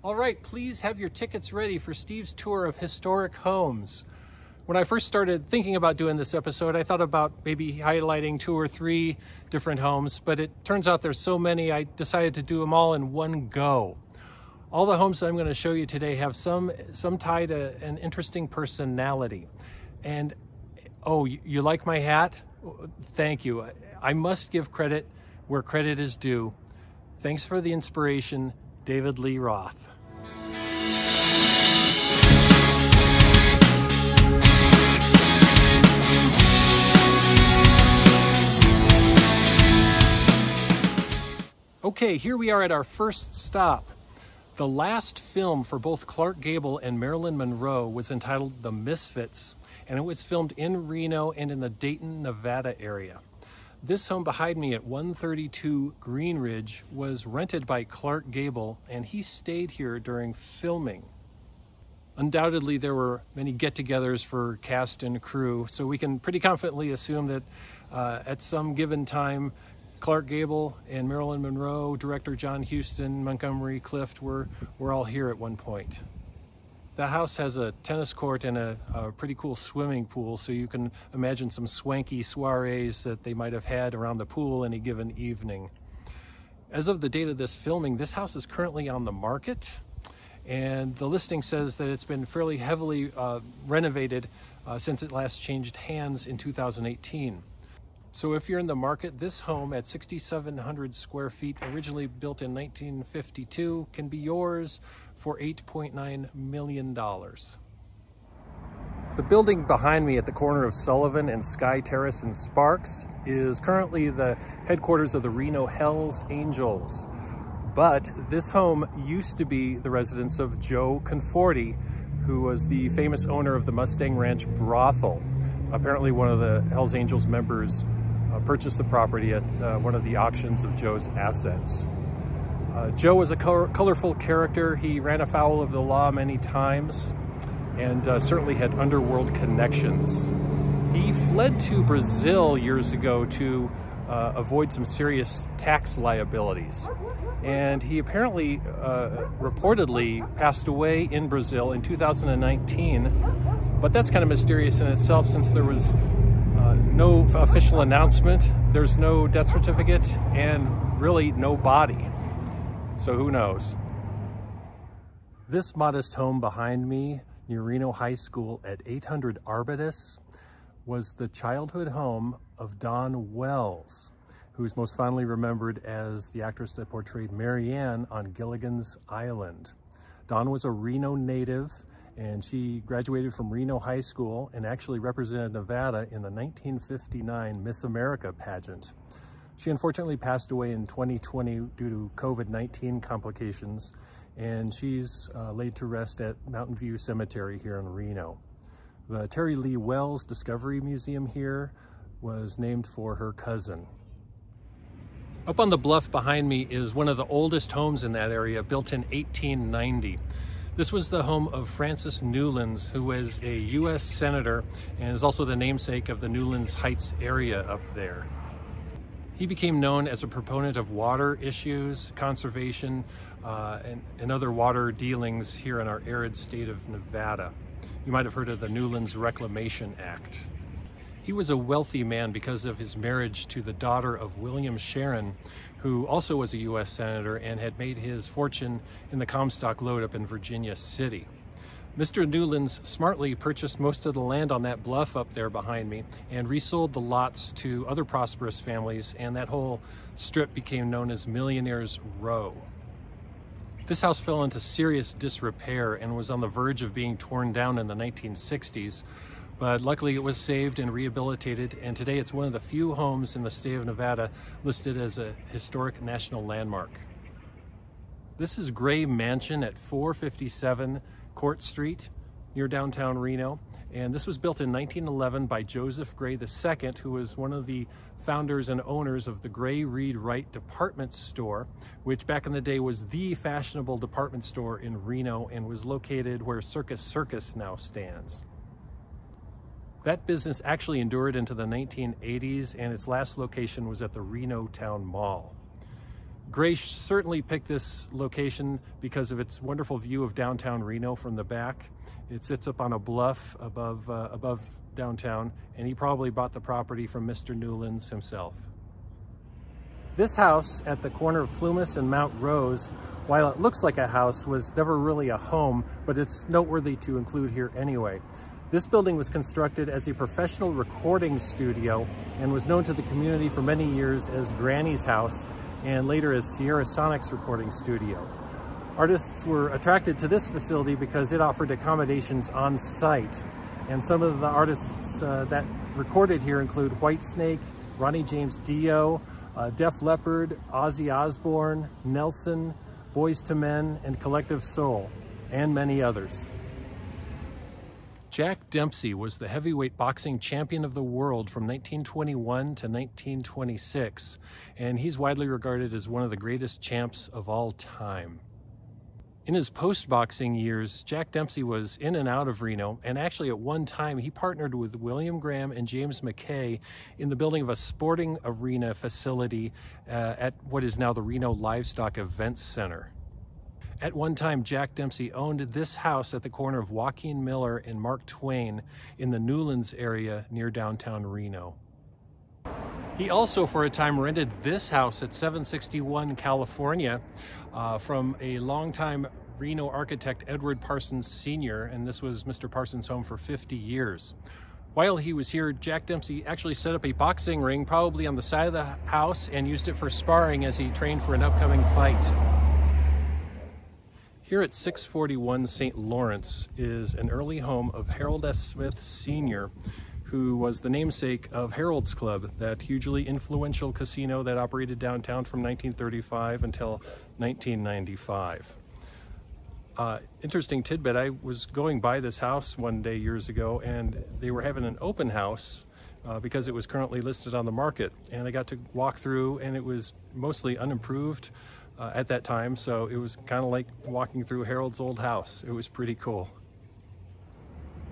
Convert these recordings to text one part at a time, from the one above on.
All right, please have your tickets ready for Steve's tour of historic homes. When I first started thinking about doing this episode, I thought about maybe highlighting 2 or 3 different homes, but it turns out there's so many, I decided to do them all in one go. All the homes that I'm going to show you today have some tie to an interesting personality. And, oh, you like my hat? Thank you. I must give credit where credit is due. Thanks for the inspiration, David Lee Roth. Okay, here we are at our first stop. The last film for both Clark Gable and Marilyn Monroe was entitled The Misfits, and it was filmed in Reno and in the Dayton, Nevada area. This home behind me at 132 Green Ridge was rented by Clark Gable, and he stayed here during filming. Undoubtedly, there were many get-togethers for cast and crew, so we can pretty confidently assume that at some given time, Clark Gable and Marilyn Monroe, director John Huston, Montgomery Clift were all here at one point. The house has a tennis court and a pretty cool swimming pool, so you can imagine some swanky soirees that they might have had around the pool any given evening. As of the date of this filming, this house is currently on the market, and the listing says that it's been fairly heavily renovated since it last changed hands in 2018. So if you're in the market, this home at 6,700 square feet, originally built in 1952, can be yours for $8.9 million. The building behind me at the corner of Sullivan and Sky Terrace in Sparks is currently the headquarters of the Reno Hells Angels. But this home used to be the residence of Joe Conforti, who was the famous owner of the Mustang Ranch brothel. Apparently one of the Hells Angels members purchased the property at one of the auctions of Joe's assets. Joe was a colorful character. He ran afoul of the law many times and certainly had underworld connections. He fled to Brazil years ago to avoid some serious tax liabilities. And he apparently, reportedly, passed away in Brazil in 2019. But that's kind of mysterious in itself, since there was no official announcement, there's no death certificate, and really no body. So who knows? This modest home behind me near Reno High School at 800 Arbutus was the childhood home of Dawn Wells, who's most fondly remembered as the actress that portrayed Mary Ann on Gilligan's Island. Dawn was a Reno native, and she graduated from Reno High School and actually represented Nevada in the 1959 Miss America pageant. She unfortunately passed away in 2020 due to COVID-19 complications, and she's laid to rest at Mountain View Cemetery here in Reno. The Terry Lee Wells Discovery Museum here was named for her cousin. Up on the bluff behind me is one of the oldest homes in that area, built in 1890. This was the home of Francis Newlands, who was a U.S. Senator and is also the namesake of the Newlands Heights area up there. He became known as a proponent of water issues, conservation, and other water dealings here in our arid state of Nevada. You might have heard of the Newlands Reclamation Act. He was a wealthy man because of his marriage to the daughter of William Sharon, who also was a U.S. Senator and had made his fortune in the Comstock Lode up in Virginia City. Mr. Newlands smartly purchased most of the land on that bluff up there behind me and resold the lots to other prosperous families, and that whole strip became known as Millionaire's Row. This house fell into serious disrepair and was on the verge of being torn down in the 1960s. But luckily it was saved and rehabilitated, and today it's one of the few homes in the state of Nevada listed as a historic national landmark. This is Gray Mansion at 457 Court Street near downtown Reno, and this was built in 1911 by Joseph Gray II, who was one of the founders and owners of the Gray Reed Wright department store, which back in the day was the fashionable department store in Reno and was located where Circus Circus now stands. That business actually endured into the 1980s, and its last location was at the Reno Town Mall. Gray certainly picked this location because of its wonderful view of downtown Reno from the back. It sits up on a bluff above downtown, and he probably bought the property from Mr. Newlands himself. This house at the corner of Plumas and Mount Rose, while it looks like a house, was never really a home, but it's noteworthy to include here anyway. This building was constructed as a professional recording studio and was known to the community for many years as Granny's House and later as Sierra Sonic's recording studio. Artists were attracted to this facility because it offered accommodations on site. And some of the artists that recorded here include Whitesnake, Ronnie James Dio, Def Leppard, Ozzy Osbourne, Nelson, Boyz II Men, and Collective Soul, and many others. Jack Dempsey was the heavyweight boxing champion of the world from 1921 to 1926, and he's widely regarded as one of the greatest champs of all time. In his post-boxing years, Jack Dempsey was in and out of Reno, and actually at one time he partnered with William Graham and James McKay in the building of a sporting arena facility at what is now the Reno Livestock Events Center. At one time, Jack Dempsey owned this house at the corner of Joaquin Miller and Mark Twain in the Newlands area near downtown Reno. He also, for a time, rented this house at 761 California from a longtime Reno architect, Edward Parsons Sr., and this was Mr. Parsons' home for 50 years. While he was here, Jack Dempsey actually set up a boxing ring, probably on the side of the house, and used it for sparring as he trained for an upcoming fight. Here at 641 St. Lawrence is an early home of Harold S. Smith Sr., who was the namesake of Harold's Club, that hugely influential casino that operated downtown from 1935 until 1995. Interesting tidbit, I was going by this house one day years ago, and they were having an open house because it was currently listed on the market. And I got to walk through, and it was mostly unimproved at that time, so it was kind of like walking through Harold's old house. It was pretty cool.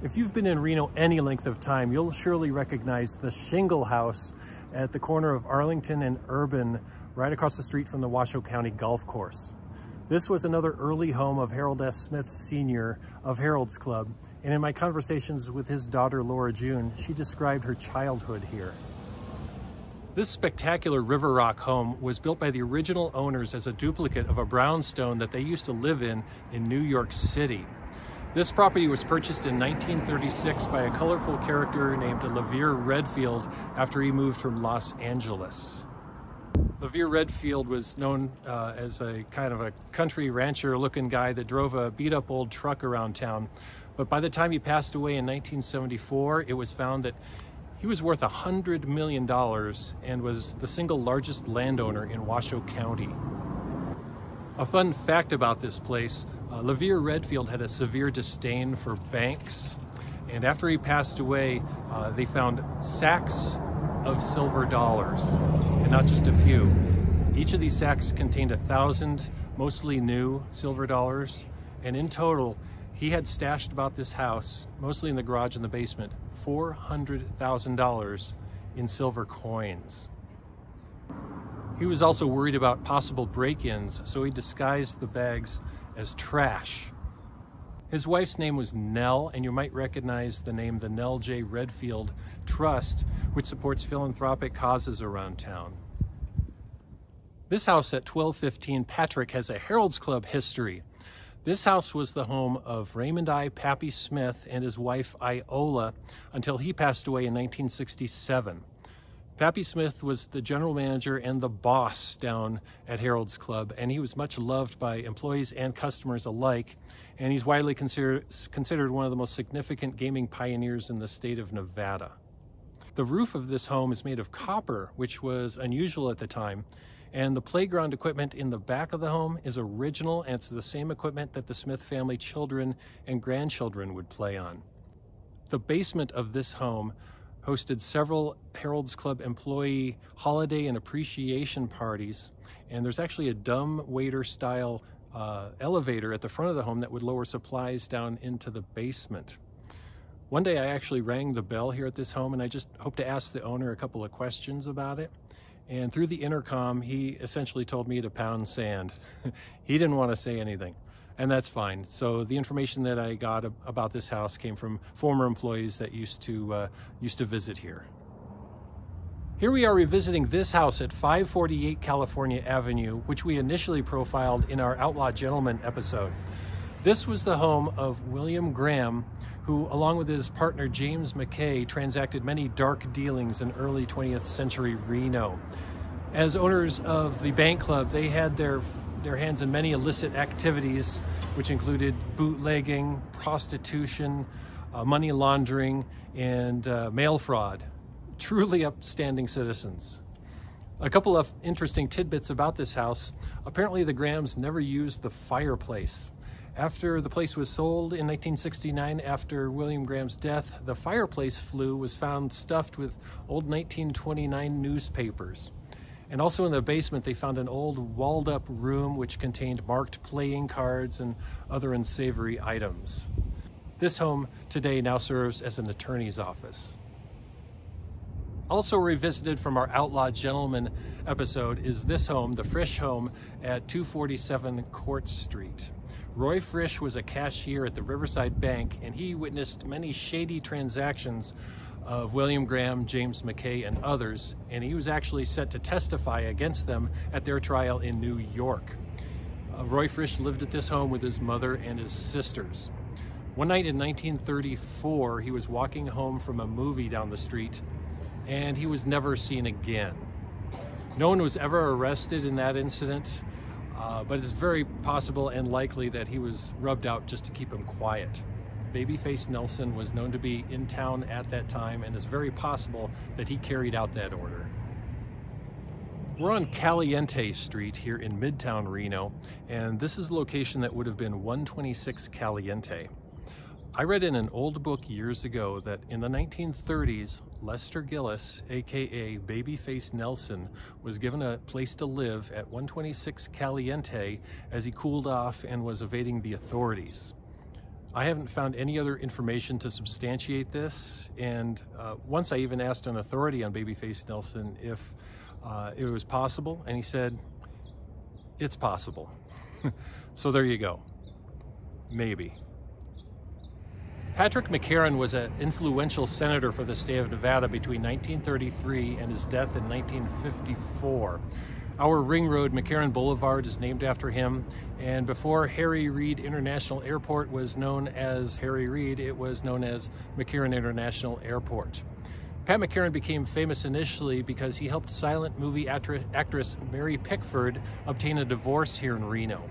If you've been in Reno any length of time, you'll surely recognize the Shingle House at the corner of Arlington and Urban, right across the street from the Washoe County Golf Course. This was another early home of Harold S. Smith Sr. of Harold's Club, and in my conversations with his daughter Laura June, she described her childhood here. This spectacular River Rock home was built by the original owners as a duplicate of a brownstone that they used to live in New York City. This property was purchased in 1936 by a colorful character named LeVere Redfield after he moved from Los Angeles. LeVere Redfield was known as a kind of a country rancher looking guy that drove a beat up old truck around town. But by the time he passed away in 1974, it was found that he was worth $100 million and was the single largest landowner in Washoe County. A fun fact about this place, LeVere Redfield had a severe disdain for banks, and after he passed away, they found sacks of silver dollars, and not just a few. Each of these sacks contained 1,000 mostly new silver dollars, and in total, he had stashed about this house, mostly in the garage and the basement, $400,000 in silver coins. He was also worried about possible break-ins, so he disguised the bags as trash. His wife's name was Nell, and you might recognize the name the Nell J. Redfield Trust, which supports philanthropic causes around town. This house at 1215 Patrick has a Harold's Club history. This house was the home of Raymond I. Pappy Smith and his wife Iola until he passed away in 1967. Pappy Smith was the general manager and the boss down at Harold's Club, and he was much loved by employees and customers alike, and he's widely considered one of the most significant gaming pioneers in the state of Nevada. The roof of this home is made of copper, which was unusual at the time, and the playground equipment in the back of the home is original, and it's the same equipment that the Smith family children and grandchildren would play on. The basement of this home hosted several Harold's Club employee holiday and appreciation parties, and there's actually a dumbwaiter style elevator at the front of the home that would lower supplies down into the basement. One day I actually rang the bell here at this home, and I just hope to ask the owner a couple of questions about it. and through the intercom, he essentially told me to pound sand. He didn't want to say anything, and that's fine. So the information that I got about this house came from former employees that used to visit here. Here we are revisiting this house at 548 California Avenue, which we initially profiled in our Outlaw Gentleman episode. This was the home of William Graham, who, along with his partner James McKay, transacted many dark dealings in early 20th century Reno. As owners of the bank club, they had their hands in many illicit activities, which included bootlegging, prostitution, money laundering, and mail fraud. Truly upstanding citizens. A couple of interesting tidbits about this house. Apparently the Grahams never used the fireplace. After the place was sold in 1969, after William Graham's death, the fireplace flue was found stuffed with old 1929 newspapers. And also in the basement, they found an old walled-up room which contained marked playing cards and other unsavory items. This home today now serves as an attorney's office. Also revisited from our Outlaw Gentleman episode is this home, the Frisch home at 247 Court Street. Roy Frisch was a cashier at the Riverside Bank, and he witnessed many shady transactions of William Graham, James McKay, and others, and he was actually set to testify against them at their trial in New York. Roy Frisch lived at this home with his mother and his sisters. One night in 1934, he was walking home from a movie down the street, and he was never seen again. No one was ever arrested in that incident, but it's very possible and likely that he was rubbed out just to keep him quiet. Babyface Nelson was known to be in town at that time, and it's very possible that he carried out that order. We're on Caliente Street here in Midtown Reno, and this is the location that would have been 126 Caliente. I read in an old book years ago that in the 1930s, Lester Gillis, aka Babyface Nelson, was given a place to live at 126 Caliente as he cooled off and was evading the authorities. I haven't found any other information to substantiate this, and once I even asked an authority on Babyface Nelson if it was possible, and he said, it's possible. So there you go. Maybe. Patrick McCarran was an influential senator for the state of Nevada between 1933 and his death in 1954. Our ring road, McCarran Boulevard, is named after him, and before Harry Reid International Airport was known as Harry Reid, it was known as McCarran International Airport. Pat McCarran became famous initially because he helped silent movie actress Mary Pickford obtain a divorce here in Reno.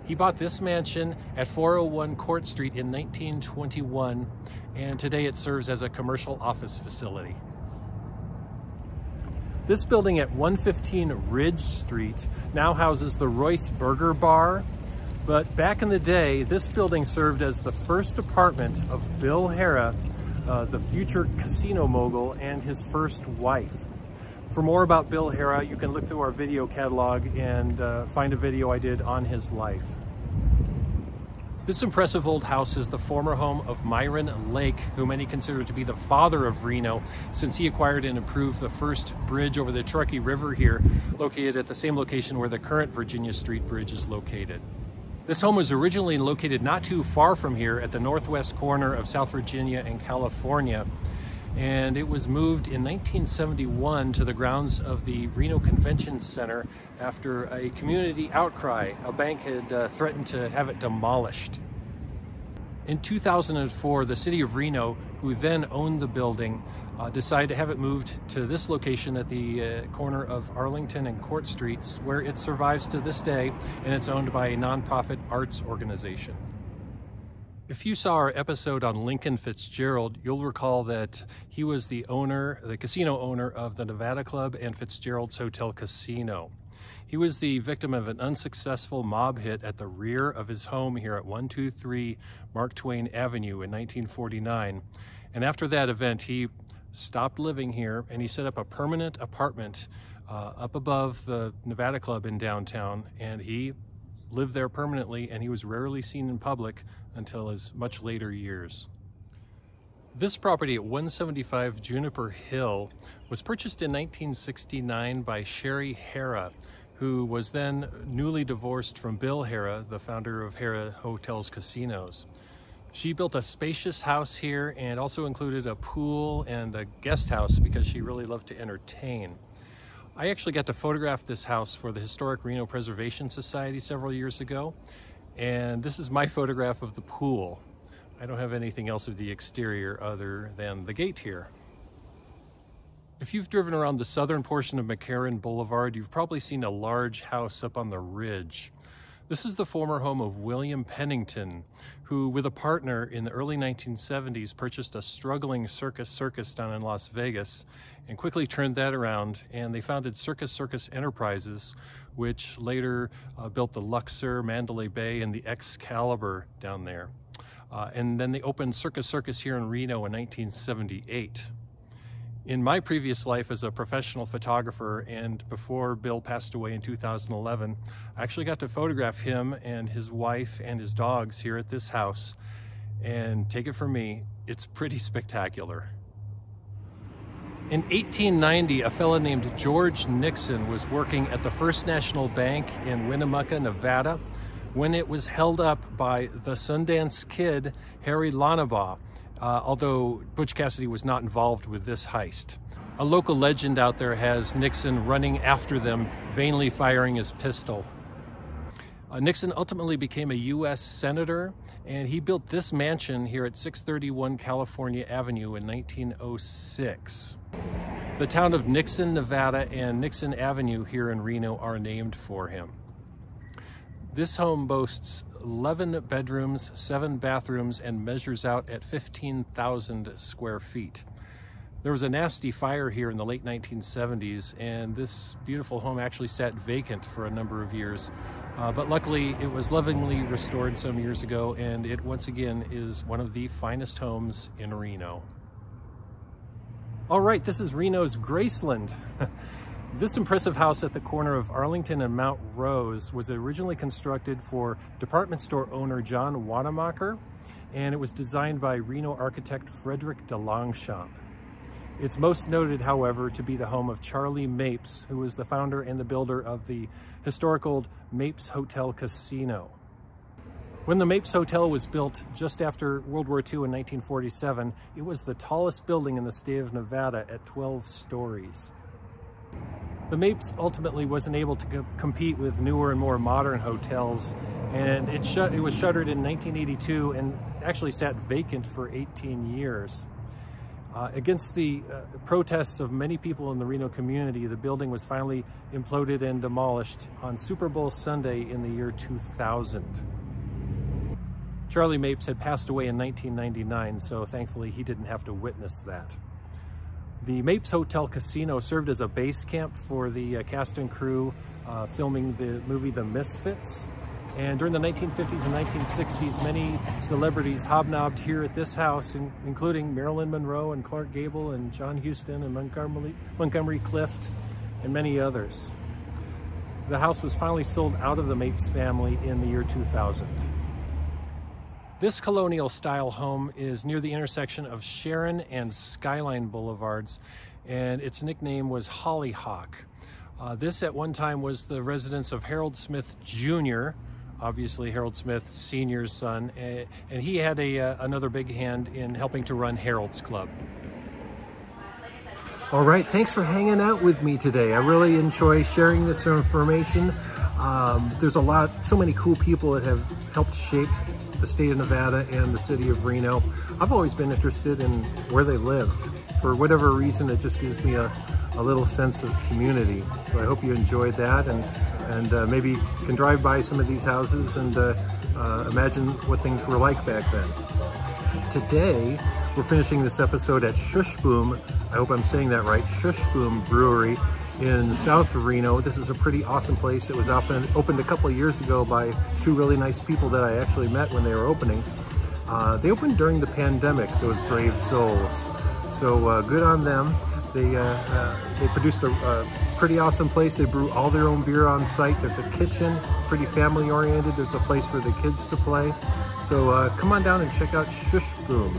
He bought this mansion at 401 Court Street in 1921, and today it serves as a commercial office facility. This building at 115 Ridge Street now houses the Royce Burger Bar, but back in the day, this building served as the first apartment of Bill Harrah, the future casino mogul, and his first wife. For more about Bill Harrah, you can look through our video catalog and find a video I did on his life. This impressive old house is the former home of Myron Lake, who many consider to be the father of Reno, since he acquired and improved the first bridge over the Truckee River here, located at the same location where the current Virginia Street Bridge is located. This home was originally located not too far from here at the northwest corner of South Virginia and California, and it was moved in 1971 to the grounds of the Reno Convention Center after a community outcry. A bank had threatened to have it demolished. In 2004, the city of Reno, who then owned the building, decided to have it moved to this location at the corner of Arlington and Court Streets, where it survives to this day, and it's owned by a nonprofit arts organization. If you saw our episode on Lincoln Fitzgerald, you'll recall that he was the owner, the casino owner of the Nevada Club and Fitzgerald's Hotel Casino. He was the victim of an unsuccessful mob hit at the rear of his home here at 123 Mark Twain Avenue in 1949. And after that event, he stopped living here and he set up a permanent apartment up above the Nevada Club in downtown, and he lived there permanently, and he was rarely seen in public until his much later years. This property at 175 Juniper Hill was purchased in 1969 by Sherry Hara, who was then newly divorced from Bill Hara, the founder of Hara Hotels Casinos. She built a spacious house here and also included a pool and a guest house because she really loved to entertain. I actually got to photograph this house for the Historic Reno Preservation Society several years ago, and this is my photograph of the pool. I don't have anything else of the exterior other than the gate here. If you've driven around the southern portion of McCarran Boulevard, you've probably seen a large house up on the ridge. This is the former home of William Pennington, who with a partner in the early 1970s purchased a struggling circus down in Las Vegas and quickly turned that around, and they founded Circus Enterprises, which later built the Luxor, Mandalay Bay, and the Excalibur down there. And then they opened Circus here in Reno in 1978. In my previous life as a professional photographer, and before Bill passed away in 2011, I actually got to photograph him and his wife and his dogs here at this house. And take it from me, it's pretty spectacular. In 1890, a fellow named George Nixon was working at the First National Bank in Winnemucca, Nevada, when it was held up by the Sundance Kid, Harry Lanabaugh, although Butch Cassidy was not involved with this heist. A local legend out there has Nixon running after them, vainly firing his pistol. Nixon ultimately became a U.S. Senator, and he built this mansion here at 631 California Avenue in 1906. The town of Nixon, Nevada, and Nixon Avenue here in Reno are named for him. This home boasts 11 bedrooms, 7 bathrooms, and measures out at 15,000 square feet. There was a nasty fire here in the late 1970s, and this beautiful home actually sat vacant for a number of years. But luckily, it was lovingly restored some years ago, and it once again is one of the finest homes in Reno. All right, this is Reno's Graceland. This impressive house at the corner of Arlington and Mount Rose was originally constructed for department store owner John Wanamaker, and it was designed by Reno architect Frederick de Longchamp. It's most noted, however, to be the home of Charlie Mapes, who was the founder and the builder of the historic old Mapes Hotel Casino. When the Mapes Hotel was built just after World War II in 1947, it was the tallest building in the state of Nevada at 12 stories. The Mapes ultimately wasn't able to compete with newer and more modern hotels, and it was shuttered in 1982 and actually sat vacant for 18 years. Against the protests of many people in the Reno community, the building was finally imploded and demolished on Super Bowl Sunday in the year 2000. Charlie Mapes had passed away in 1999, so thankfully he didn't have to witness that. The Mapes Hotel Casino served as a base camp for the cast and crew filming the movie The Misfits. And during the 1950s and 1960s, many celebrities hobnobbed here at this house, including Marilyn Monroe and Clark Gable and John Huston and Montgomery Clift and many others. The house was finally sold out of the Mapes family in the year 2000. This colonial-style home is near the intersection of Sharon and Skyline Boulevards, and its nickname was Hollyhock. This at one time was the residence of Harold Smith Jr., obviously Harold Smith Sr.'s son, and he had another big hand in helping to run Harold's Club. All right, thanks for hanging out with me today. I really enjoy sharing this information. There's so many cool people that have helped shape the state of Nevada and the city of Reno. I've always been interested in where they lived. For whatever reason, it just gives me a little sense of community. So I hope you enjoyed that, and maybe you can drive by some of these houses and imagine what things were like back then. Today, we're finishing this episode at Schussboom, I hope I'm saying that right, Schussboom Brewery in South Reno. This is a pretty awesome place. It was opened a couple of years ago by two really nice people that I actually met when they were opening. They opened during the pandemic, those brave souls. So good on them. They produced a pretty awesome place. They brew all their own beer on site. There's a kitchen, pretty family oriented. There's a place for the kids to play. So come on down and check out Schussboom.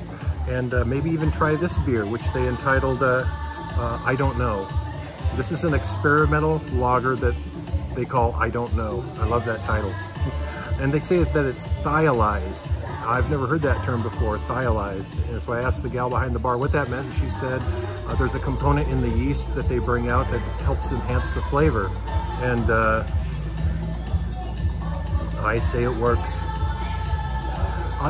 and maybe even try this beer, which they entitled I Don't Know. This is an experimental lager that they call I Don't Know. I love that title. And they say that it's thiolized. I've never heard that term before, thiolized. And so I asked the gal behind the bar what that meant, and she said there's a component in the yeast that they bring out that helps enhance the flavor. And I say it works.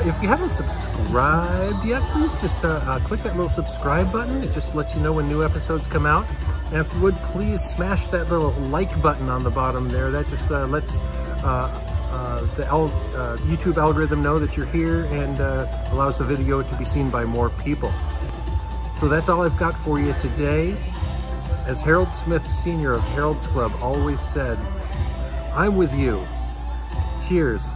If you haven't subscribed yet, please just click that little subscribe button. It just lets you know when new episodes come out. And if you would, please smash that little like button on the bottom there. That just lets the YouTube algorithm know that you're here and allows the video to be seen by more people. So that's all I've got for you today. As Harold Smith Sr. of Harold's Club always said, I'm with you. Cheers.